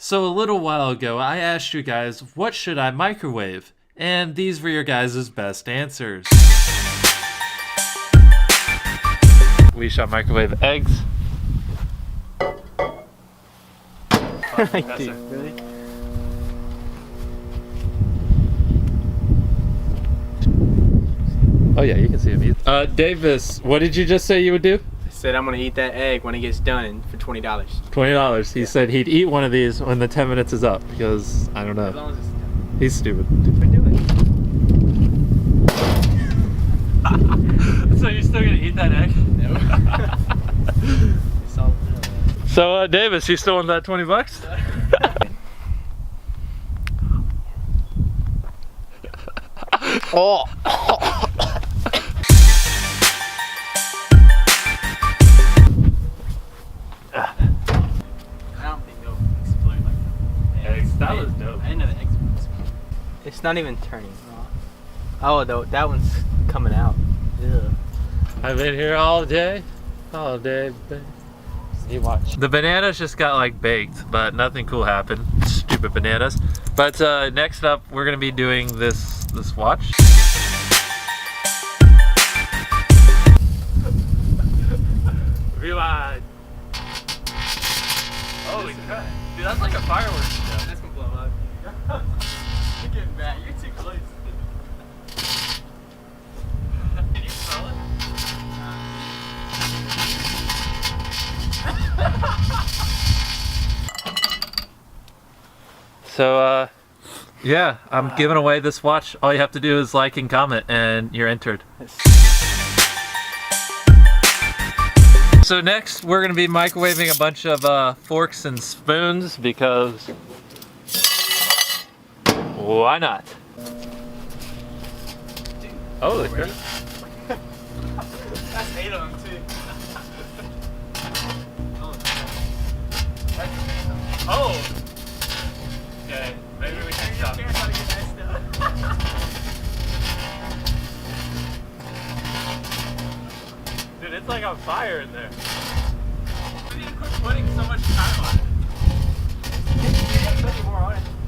So a little while ago, I asked you guys, what should I microwave? And these were your guys' best answers. We shall microwave eggs. Dude, really? Oh yeah, you can see him. Davis, what did you just say you would do? I said I'm gonna eat that egg when it gets done for $20. $20. He said he'd eat one of these when the 10 minutes is up because, I don't know. As long as it's He's stupid. So you're still gonna eat that egg? No. So Davis, you still want that 20 bucks? Oh. I don't think they'll explode like that. Eggs, that was dope. I didn't know the eggs would explode. It's not even turning. Oh, that one's coming out. Ugh. I've been here all day, babe. You watch. The bananas just got like baked, but nothing cool happened. Stupid bananas. But next up, we're gonna be doing this watch. Rewind. Holy crap. Dude, that's like a fireworks show. That's gonna blow up. You're getting back. You're too close. Can you smell it? So, yeah, I'm giving away this watch. All you have to do is like and comment, and you're entered. So next, we're going to be microwaving a bunch of forks and spoons because why not? Dude, Holy crap. That's 8 of them too. Oh! Okay, maybe we can stop. Dude, it's like on fire in there. We need to quit putting so much time on it.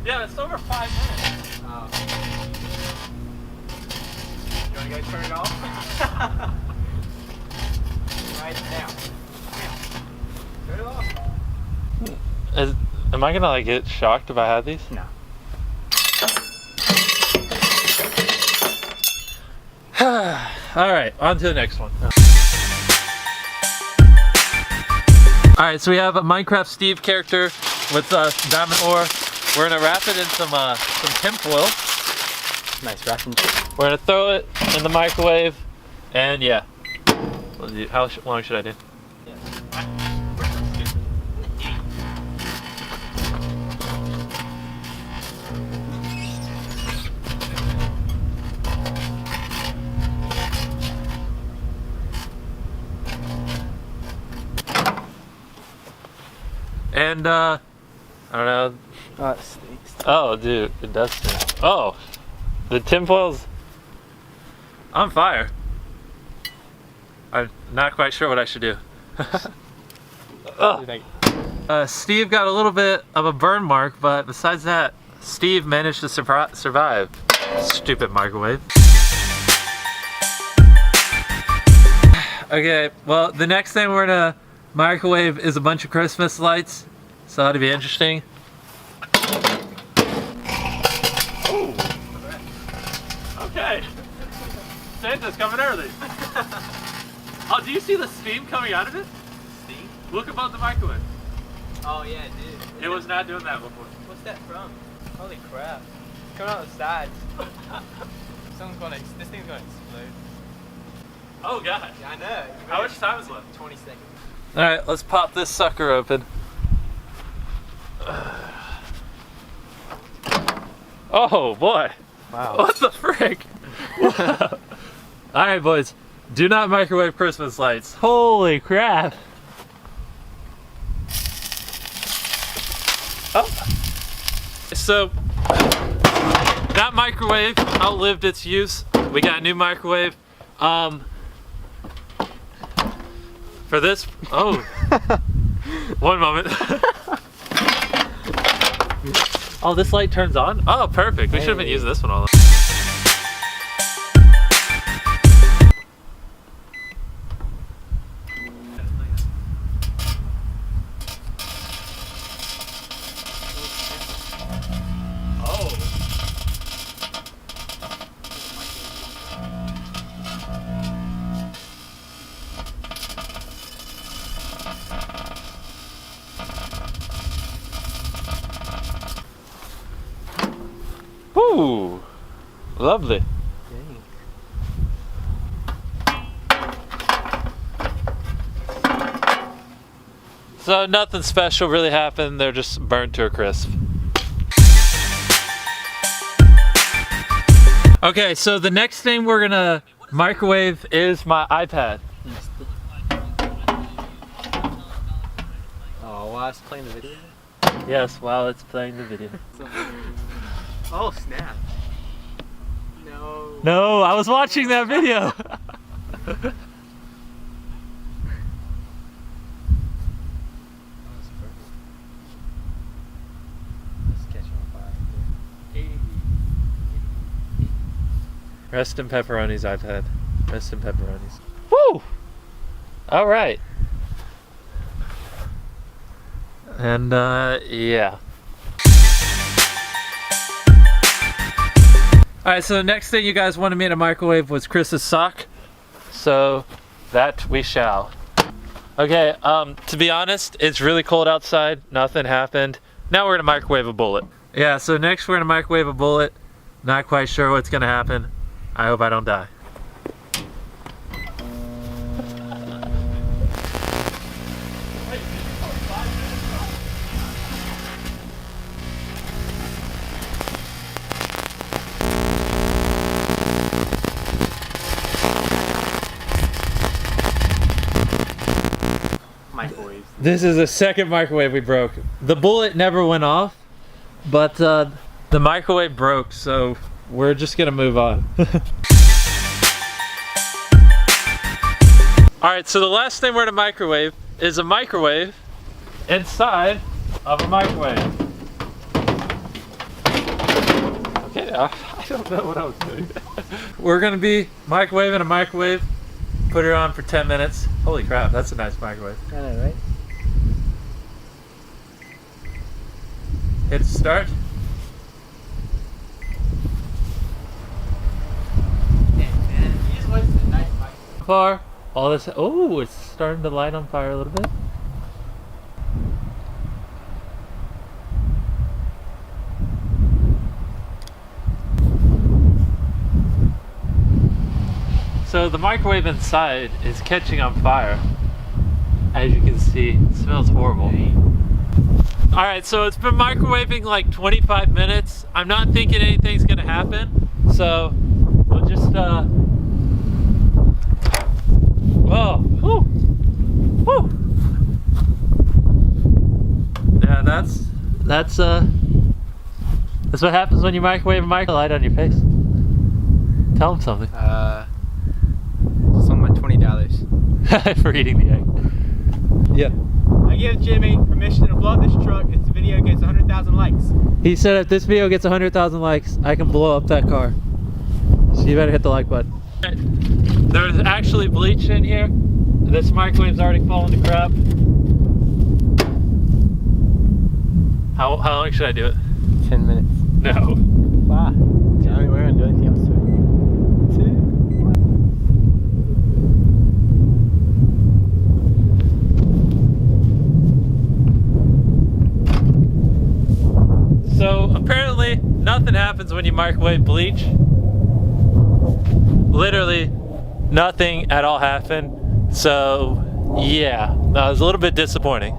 Yeah, it's over 5 minutes. Oh. You wanna go turn it off? Right now. Turn it off. Am I gonna like get shocked if I had these? No. Alright, on to the next one. Alright, so we have a Minecraft Steve character with diamond ore. We're gonna wrap it in some tinfoil. Nice wrapping. We're gonna throw it in the microwave, and yeah. How long should I do? And I don't know. Oh, it stinks. Oh, dude, it does stink. Oh, the tinfoil's on fire. I'm not quite sure what I should do. Steve got a little bit of a burn mark, but besides that, Steve managed to survive. Stupid microwave. Okay, well, the next thing we're gonna microwave is a bunch of Christmas lights, so that'll be interesting. Ooh. Okay, Santa's coming early. Oh, do you see the steam coming out of it? Steam? Look above the microwave. Oh yeah, dude. It was not doing that before. What's that from? Holy crap. It's coming out the sides. This thing's gonna explode. Oh gosh. Yeah, I know. How much time is left? 20 seconds. Alright, let's pop this sucker open. Oh boy. Wow. What the frick? Alright boys, do not microwave Christmas lights. Holy crap. Oh. So, that microwave outlived its use. We got a new microwave. For this, oh, one moment. Oh, this light turns on? Oh, perfect. We should have been using this one all the Ooh, lovely. So nothing special really happened. They're just burnt to a crisp. Okay, so the next thing we're gonna microwave is my iPad. Oh, while it's playing the video? Yes, while it's playing the video. Oh, snap. No. No, I was watching that video. Rest in pepperoni's iPad. Rest in pepperoni's. Woo! All right. And yeah. All right, so the next thing you guys wanted me to microwave was Chris's sock. So that we shall. Okay, to be honest, it's really cold outside. Nothing happened. Now we're gonna microwave a bullet. Yeah, so next we're gonna microwave a bullet. Not quite sure what's gonna happen. I hope I don't die. Microwaves. This is the second microwave we broke. The bullet never went off, but the microwave broke, so we're just gonna move on. Alright, so the last thing we're gonna microwave is a microwave inside of a microwave. Okay, I don't know what I was doing. We're gonna be microwaving a microwave, put it on for 10 minutes. Holy crap, that's a nice microwave. I know, right? Hit start. Far, all this. Oh, it's starting to light on fire a little bit. So the microwave inside is catching on fire. As you can see, it smells horrible. Alright, so it's been microwaving like 25 minutes. I'm not thinking anything's gonna happen. So we'll just whoa, whew, whew. Yeah, that's what happens when you microwave a light on your face. Tell them something. It's on my $20. For eating the egg. Yeah. I give Jimmy permission to blow up this truck if the video gets 100,000 likes. He said if this video gets 100,000 likes, I can blow up that car. So you better hit the like button. There's actually bleach in here. This microwave's already fallen to crap. How long should I do it? 10 minutes. No. Wow. Tell me we're gonna do anything else to it. 2, 1. So apparently nothing happens when you microwave bleach. Literally nothing at all happened. So yeah, that was a little bit disappointing.